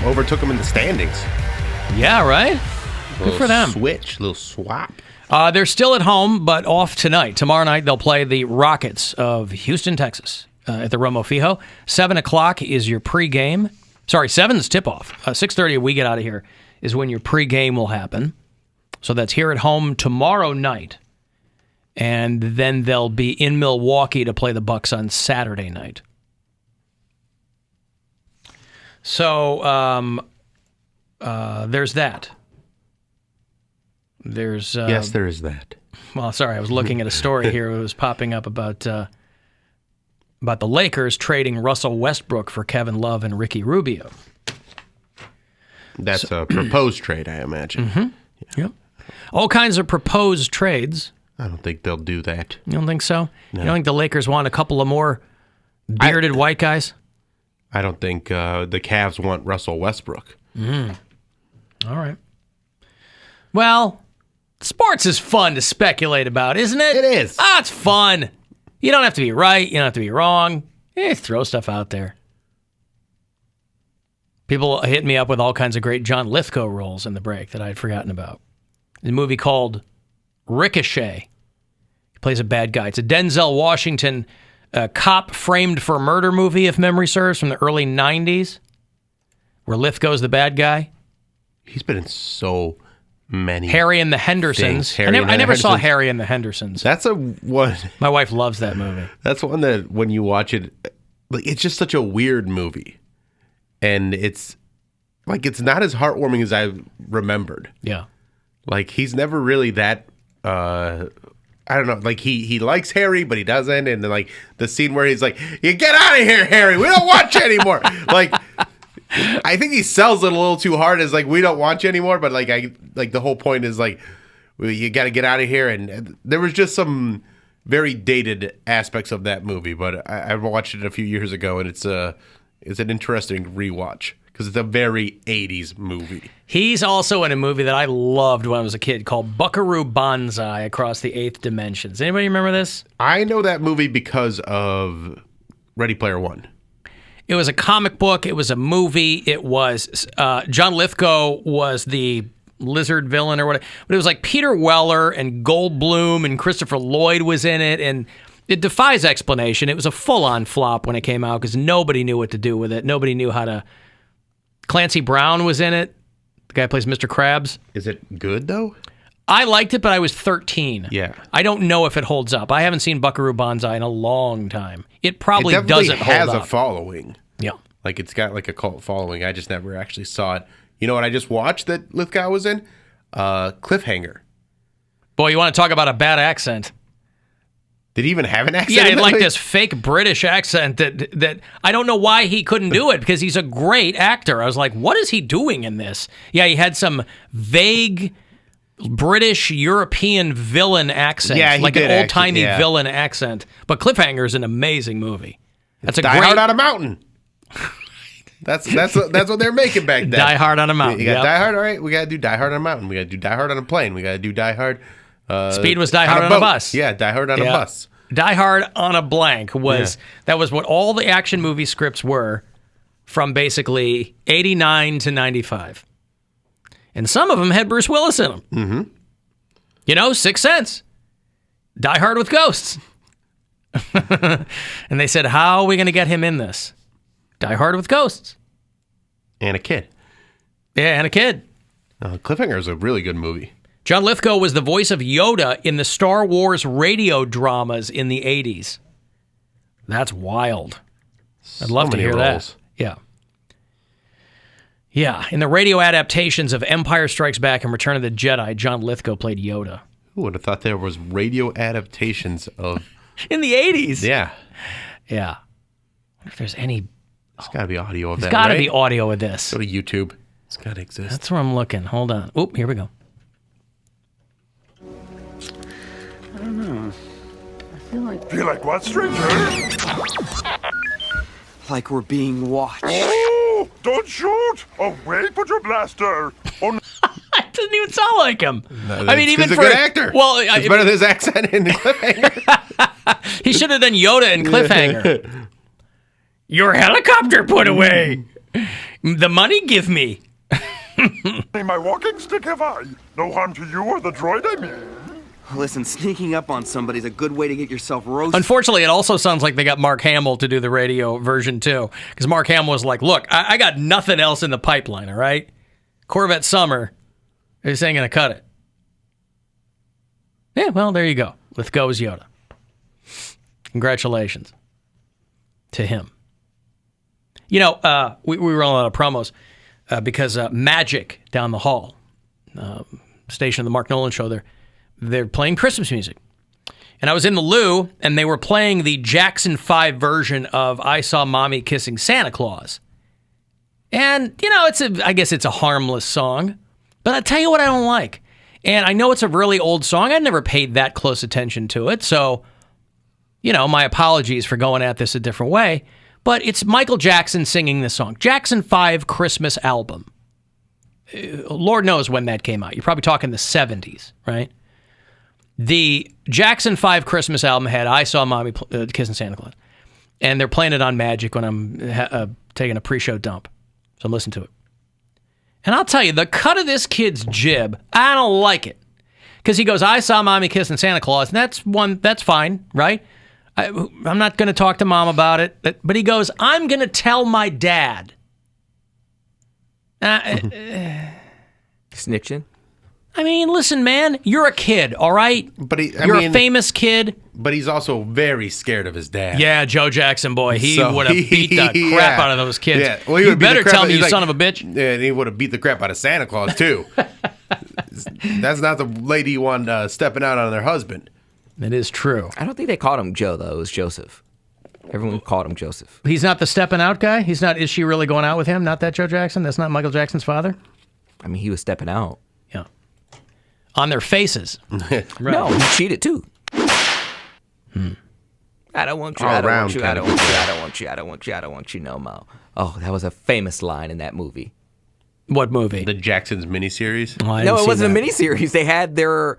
overtook them in the standings. Yeah, right? Good for them. Little swap. They're still at home, but off tonight. Tomorrow night, they'll play the Rockets of Houston, Texas, at the Romo Fijo. 7 o'clock is your pregame. Sorry, 7's tip-off. 6:30 when we get out of here is when your pregame will happen. So that's here at home tomorrow night. And then they'll be in Milwaukee to play the Bucks on Saturday night. So there's that. Yes, there is that. Well, sorry, I was looking at a story here. It was popping up about the Lakers trading Russell Westbrook for Kevin Love and Ricky Rubio. That's a proposed trade, I imagine. Mm-hmm. Yep. All kinds of proposed trades. I don't think they'll do that. You don't think so? No. You don't think the Lakers want a couple of more bearded white guys? I don't think the Cavs want Russell Westbrook. All right. Well, sports is fun to speculate about, isn't it? It is. It's fun. You don't have to be right. You don't have to be wrong. Throw stuff out there. People hit me up with all kinds of great John Lithgow roles in the break that I'd forgotten about. A movie called Ricochet. He plays a bad guy. It's a Denzel Washington cop framed for murder movie, if memory serves, from the early 90s, where Lithgow's the bad guy. He's been in so many Harry and the Hendersons. I never saw Harry and the Hendersons. That's a one. My wife loves that movie. That's one that when you watch it, like it's just such a weird movie, and it's not as heartwarming as I remembered. Yeah, like he's never really that. I don't know. Like he likes Harry, but he doesn't. And then like the scene where he's like, "You get out of here, Harry. We don't want you anymore." Like. I think he sells it a little too hard as like we don't want you anymore, but like the whole point is like you got to get out of here, and there was just some very dated aspects of that movie, but I watched it a few years ago, and it's an interesting rewatch because it's a very 80s movie. He's also in a movie that I loved when I was a kid called Buckaroo Banzai Across the Eighth Dimensions. Anybody remember this? I know that movie because of Ready Player One. It was a comic book. It was a movie. It was John Lithgow was the lizard villain or whatever. But it was like Peter Weller and Goldblum and Christopher Lloyd was in it. And it defies explanation. It was a full-on flop when it came out because nobody knew what to do with it. Nobody knew how to... Clancy Brown was in it. The guy who plays Mr. Krabs. Is it good, though? I liked it, but I was 13. Yeah. I don't know if it holds up. I haven't seen Buckaroo Banzai in a long time. It probably doesn't hold up. It has a following. Yeah. Like, it's got, like, a cult following. I just never actually saw it. You know what I just watched that Lithgow was in? Cliffhanger. Boy, you want to talk about a bad accent. Did he even have an accent? Yeah, he had like this fake British accent that I don't know why he couldn't do it because he's a great actor. I was like, what is he doing in this? Yeah, he had some vague... British European villain accent, like an old timey villain accent. But Cliffhanger is an amazing movie. That's Die Hard on a Mountain. That's what they're making back then. Die Hard on a Mountain. You got Die Hard, all right? We got to do Die Hard on a mountain. We got to do Die Hard on a plane. We got to do Die Hard. Speed was Die Hard on a bus. Yeah, Die Hard on a bus. Die Hard on a blank that was what all the action movie scripts were from basically 89 to 95. And some of them had Bruce Willis in them. Mm-hmm. You know, Sixth Sense. Die Hard with Ghosts. And they said, how are we going to get him in this? Die Hard with Ghosts. And a kid. Yeah, and a kid. Cliffhanger is a really good movie. John Lithgow was the voice of Yoda in the Star Wars radio dramas in the 80s. That's wild. I'd love to hear that. Yeah. Yeah, in the radio adaptations of Empire Strikes Back and Return of the Jedi, John Lithgow played Yoda. Who would have thought there was radio adaptations of... In the 80s? Yeah. Yeah. I wonder if there's any... There's got to be audio of that, There's got to be audio of this. Go to YouTube. It's got to exist. That's where I'm looking. Hold on. Oop, here we go. I don't know. I feel like... Feel like what, stranger? Like we're being watched. Oh, don't shoot! Away, put your blaster! Oh, no. It doesn't even sound like him. No, I mean, even he's for a good actor. Well, it's better than his accent in Cliffhanger. He should have done Yoda in Cliffhanger. Your helicopter put away. The money give me. My walking stick have I? No harm to you or the droid, I mean. Listen, sneaking up on somebody's a good way to get yourself roasted. Unfortunately, it also sounds like they got Mark Hamill to do the radio version too, because Mark Hamill was like, "Look, I got nothing else in the pipeline. All right, Corvette Summer, this ain't gonna cut it." Yeah, well, there you go. With goes Yoda. Congratulations to him. You know, we were on a lot of promos because Magic down the hall, station of the Mark Nolan show, they're playing Christmas music. And I was in the loo, and they were playing the Jackson 5 version of I Saw Mommy Kissing Santa Claus. And, you know, I guess it's a harmless song, but I'll tell you what I don't like. And I know it's a really old song. I never paid that close attention to it, so, you know, my apologies for going at this a different way. But it's Michael Jackson singing this song. Jackson 5 Christmas album. Lord knows when that came out. You're probably talking the 70s, right? The Jackson 5 Christmas album had I Saw Mommy Kissing Santa Claus. And they're playing it on Magic when I'm taking a pre-show dump. So I'm listening to it. And I'll tell you, the cut of this kid's jib, I don't like it. Because he goes, I saw Mommy kissing Santa Claus. And that's fine, right? I'm not going to talk to Mom about it. But he goes, I'm going to tell my dad. Snitching? I mean, listen, man, you're a kid, all right? But you're a famous kid. But he's also very scared of his dad. Yeah, Joe Jackson, boy. He would have beat the crap out of those kids. Yeah. Well, you better tell me, you son of a bitch. Yeah, and he would have beat the crap out of Santa Claus, too. That's not the lady you want stepping out on their husband. It is true. I don't think they called him Joe, though. It was Joseph. Everyone called him Joseph. He's not the stepping out guy? He's not, is she really going out with him? Not that Joe Jackson? That's not Michael Jackson's father? I mean, he was stepping out. Yeah. On their faces. Right. No, he cheated, too. I don't want you, I don't want you, I don't want you, I don't want you, I don't want you, I don't want you no more. Oh, that was a famous line in that movie. What movie? The Jacksons miniseries? Oh, no, it wasn't a miniseries. They had the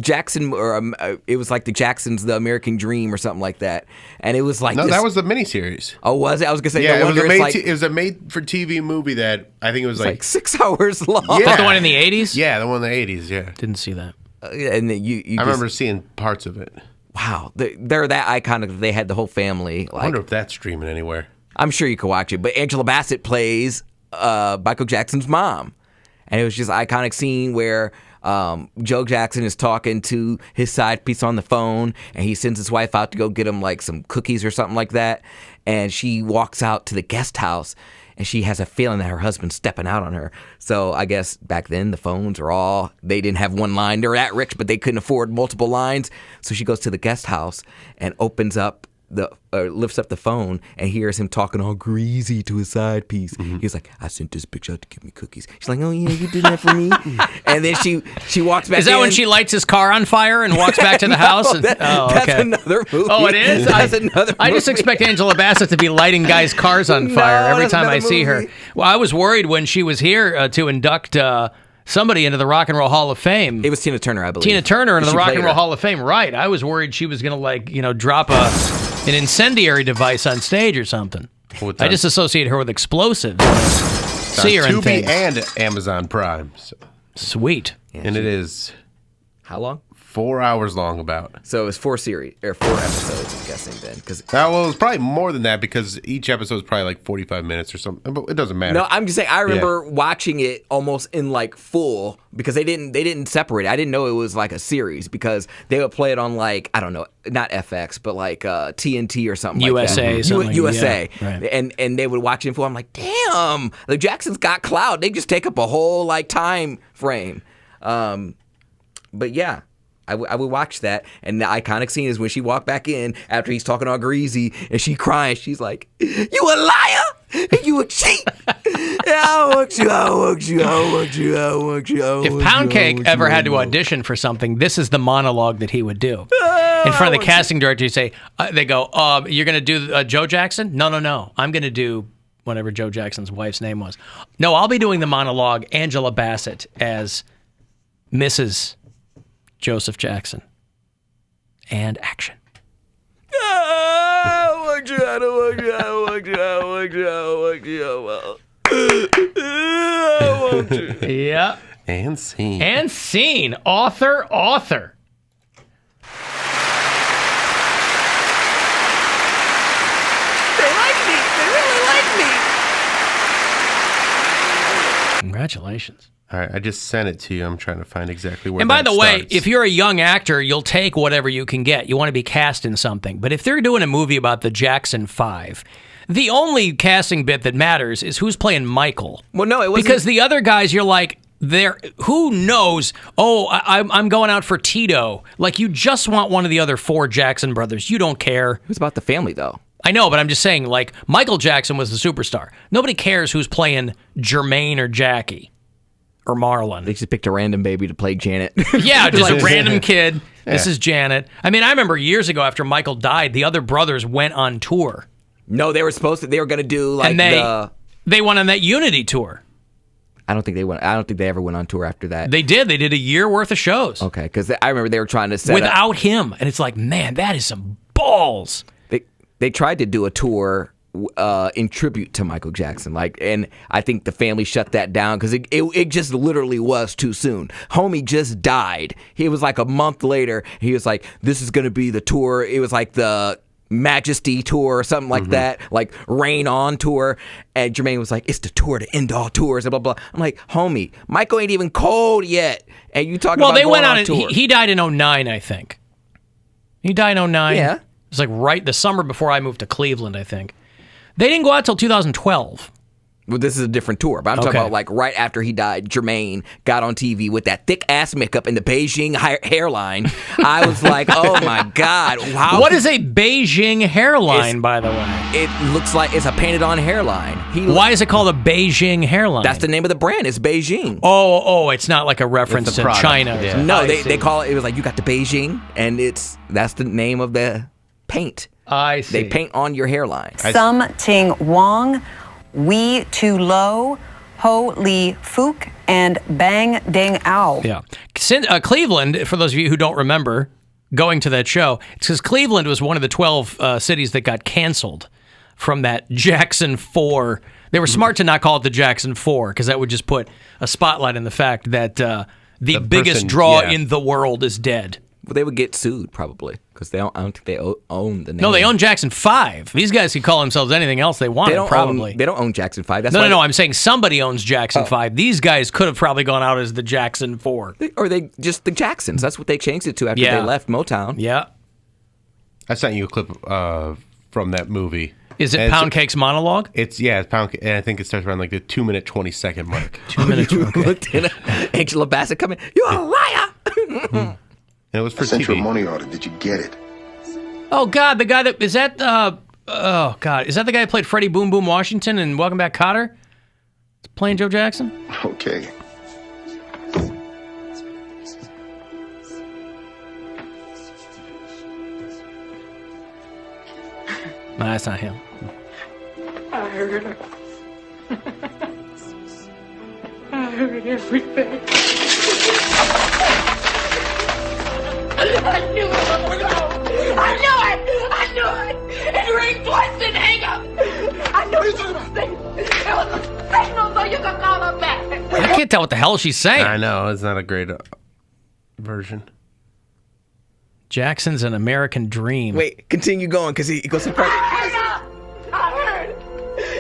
Jackson, or it was like the Jacksons, the American Dream or something like that. And it was like that was the miniseries. Oh, was it? I was going to say, yeah, no wonder it was a made-for-TV movie that I think it was like 6 hours long. Yeah. Was that the one in the 80s? Yeah, the one in the 80s, yeah. Didn't see that. And I remember seeing parts of it. Wow, they're that iconic. They had the whole family. I wonder if that's streaming anywhere. I'm sure you can watch it. But Angela Bassett plays Michael Jackson's mom. And it was just an iconic scene where Joe Jackson is talking to his side piece on the phone, and he sends his wife out to go get him like some cookies or something like that. And she walks out to the guest house, and she has a feeling that her husband's stepping out on her. So I guess back then the phones were they didn't have one line. They were that rich, but they couldn't afford multiple lines. So she goes to the guest house and opens up lifts up the phone and hears him talking all greasy to his side piece. Mm-hmm. He's like, I sent this bitch out to give me cookies. She's like, oh yeah, you did that for me. And then she walks back. Is that when she lights his car on fire and walks back to the house? That's another movie. Oh, it is? That's another movie. I just expect Angela Bassett to be lighting guys' cars on fire every time I see her. Well, I was worried when she was here to induct somebody into the Rock and Roll Hall of Fame. It was Tina Turner, I believe. Tina Turner into the Rock and Roll Hall of Fame, right. I was worried she was going to drop an incendiary device on stage or something. I just associate her with explosives. See her in things. And Amazon Prime. So. Sweet. Yeah, and it is... How long? 4 hours long about. So it was 4 episodes, I'm guessing then. Well, it was probably more than that because each episode is probably like 45 minutes or something. But it doesn't matter. No, I'm just saying I remember watching it almost in like full because they didn't separate it. I didn't know it was like a series because they would play it on like, I don't know, not FX, but like TNT or something USA, like that. Something USA. Yeah, right. And they would watch it in full. I'm like, damn, the Jacksons got clout. They just take up a whole like time frame. But yeah. I would watch that, and the iconic scene is when she walked back in after he's talking all greasy, and she crying. She's like, "You a liar! And you a cheat! I want you, I want you, I want you, I want you, I want you." If Poundcake ever had to audition for something, this is the monologue that he would do. In front of the casting director, he'd say, they go, you're going to do Joe Jackson? No. I'm going to do whatever Joe Jackson's wife's name was. No, I'll be doing the monologue, Angela Bassett as Mrs. Joseph Jackson. And action. Yeah. And scene. And scene. Author. They like me. They really like me. Congratulations. All right, I just sent it to you. I'm trying to find exactly where. And by that the way, starts. if you're a young actor, you'll take whatever you can get. You want to be cast in something. But if they're doing a movie about the Jackson 5, the only casting bit that matters is who's playing Michael. Well, no, it wasn't. Because the other guys, you're like, who knows? Oh, I'm going out for Tito. Like, you just want one of the other 4 Jackson brothers. You don't care. It was about the family, though. I know, but I'm just saying, like, Michael Jackson was the superstar. Nobody cares who's playing Jermaine or Jackie or Marlon. They just picked a random baby to play Janet. Yeah, just a random kid. This is Janet. I mean, I remember years ago after Michael died, the other brothers went on tour. No, they were supposed to. They were going to do like And they went on that Unity tour. I don't think they went. I don't think they ever went on tour after that. They did. They did a year worth of shows Okay, because I remember they were trying to set up. without him, and it's like, man, that is some balls. They tried to do a tour in tribute to Michael Jackson, and I think the family shut that down because it just literally was too soon. Homie just died. He was like a month later. He was like, "This is going to be the tour." It was like the Majesty tour or something like that, like Rain On tour. And Jermaine was like, "It's the tour to end all tours," and blah blah. I'm like, "Homie, Michael ain't even cold yet, and you talking about They going went on tour?" He died in 09, I think. He died in 09. Yeah. It was like right the summer before I moved to Cleveland, I think. They didn't go out till 2012. Well, this is a different tour, but I'm talking about like right after he died, Jermaine got on TV with that thick ass makeup and the Beijing hairline. I was like, oh my God. What is a Beijing hairline, by the way? It looks like it's a painted on hairline. Why is it called a Beijing hairline? That's the name of the brand. It's Beijing. Oh, it's not like a reference to product. China. Yeah. No, I they see. call it was like you got the Beijing, and that's the name of the paint. I see. They paint on your hairline. Sum Ting Wong, Wee Tu Lo, Ho Li Fook, and Bang Ding Ao. Yeah. Cleveland, for those of you who don't remember going to that show, it's because Cleveland was one of the 12 cities that got canceled from that Jackson 4. They were smart to not call it the Jackson 4 because that would just put a spotlight on the fact that the biggest person, draw yeah. in the world is dead. Well, they would get sued probably because I don't think they own the name. No, they own Jackson 5. These guys can call themselves anything else they want, probably. They don't own Jackson 5. That's No. I'm saying somebody owns Jackson 5. These guys could have probably gone out as the Jackson 4. Or they just the Jacksons. That's what they changed it to after Yeah. they left Motown. Yeah. I sent you a clip from that movie. Is it And Poundcake's monologue? It's Poundcake, and I think it starts around like the 2-minute 20-second mark. 2 minutes. Okay. Looked at Angela Bassett coming. You're a liar. And it was for I sent you a TV. money order. Did you get it? Oh God, the guy that is that. Oh God, is that the guy that played Freddie Boom Boom Washington in Welcome Back, Kotter? Playing Joe Jackson? Okay. No, that's not him. I heard her. I heard everything. I knew it was wrong. I knew it. It rang twice and hang up. I knew it was a signal. It was a signal so you could call her back. I can't tell what the hell she's saying. I know, it's not a great version. Jackson's an American dream. Wait, continue going because he goes to part. I heard.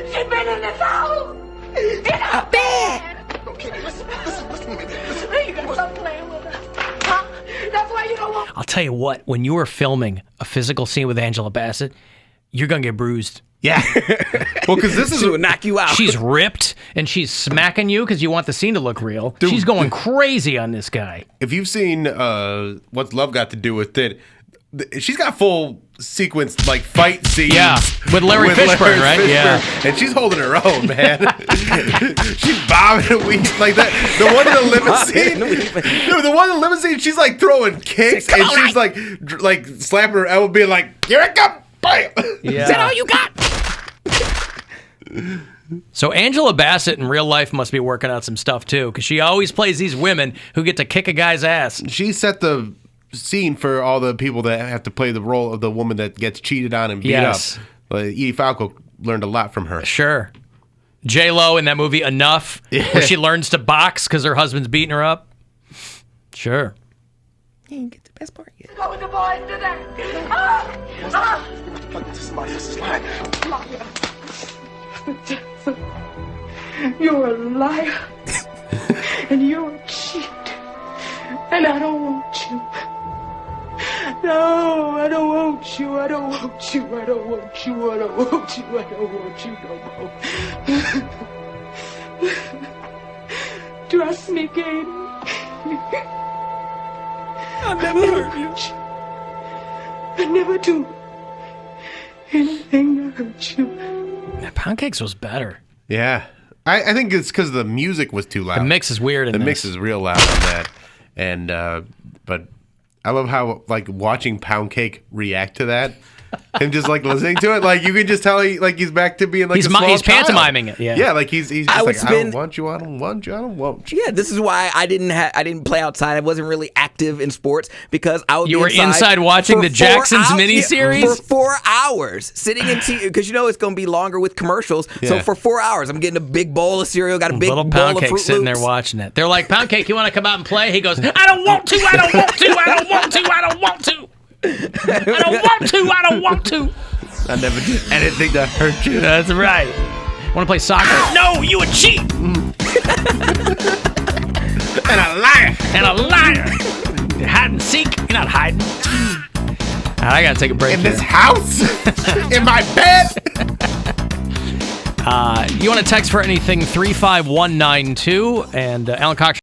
She's been in this house. In a bed. Okay, listen to me. Listen. You gotta stop playing with us. Huh? That's why you don't want. I'll tell you what. When you are filming a physical scene with Angela Bassett, you're gonna get bruised. Yeah. Well, because this is She would knock you out. She's ripped and she's smacking you because you want the scene to look real. She's going crazy on this guy. if you've seen What's Love Got to Do with It, she's got full sequence like fight scenes. Yeah, with Larry Fishburne, right? Yeah. And she's holding her own, man. She's bobbing and weaving like that. The one in the limousine, no, the one in the limousine, she's like throwing kicks and she's like slapping her elbow, being like, "Here it comes!" Bam! Yeah. Is that all you got? So Angela Bassett in real life must be working out some stuff too, because she always plays these women who get to kick a guy's ass. She set the scene for all the people that have to play the role of the woman that gets cheated on and beat Yes. up. Edie Falco learned a lot from her. Sure. J-Lo in that movie Enough, where she learns to box because her husband's beating her up. Sure. You didn't get the best part yet. What would the boys do that? This is mine. You're a liar. And you're a cheat. And I don't want you. No, I don't want you. I don't want you. I don't want you. I don't want you. I don't want you no more. Trust me, Katie. I'll never hurt you. I never do anything to hurt you. Man, Poundcakes was better. Yeah. I think it's because the music was too loud. The mix is weird in The this. mix is real loud on that. And, but I love how, like, watching Poundcake react to that. Him just, like, listening to it. Like, you can just tell he's back to being, like, He's a small he's child. pantomiming it, yeah. Yeah, like, he's just I like, would I don't spend- want you, I don't want you, I don't want you. Yeah, this is why I didn't play outside. I wasn't really active in sports because I would You be were inside watching for the Jacksons 4 hours. miniseries? For 4 hours, sitting in TV, because you know it's going to be longer with commercials. So Yeah. for 4 hours, I'm getting a big bowl of cereal, got a big Little bowl of Poundcake Fruit sitting there Loops. watching it. They're like, Poundcake, you want to come out and play? He goes, I don't want to, I don't want to, I don't want to, I don't want to. I don't want to, I don't want to. I never did anything to hurt you. That's right. Want to play soccer? No, you a cheat. And a liar. And a liar. You're hide and seek. You're not hiding. I got to take a break In here. this house? In my bed? You want to text for anything 35192 and Alan Cox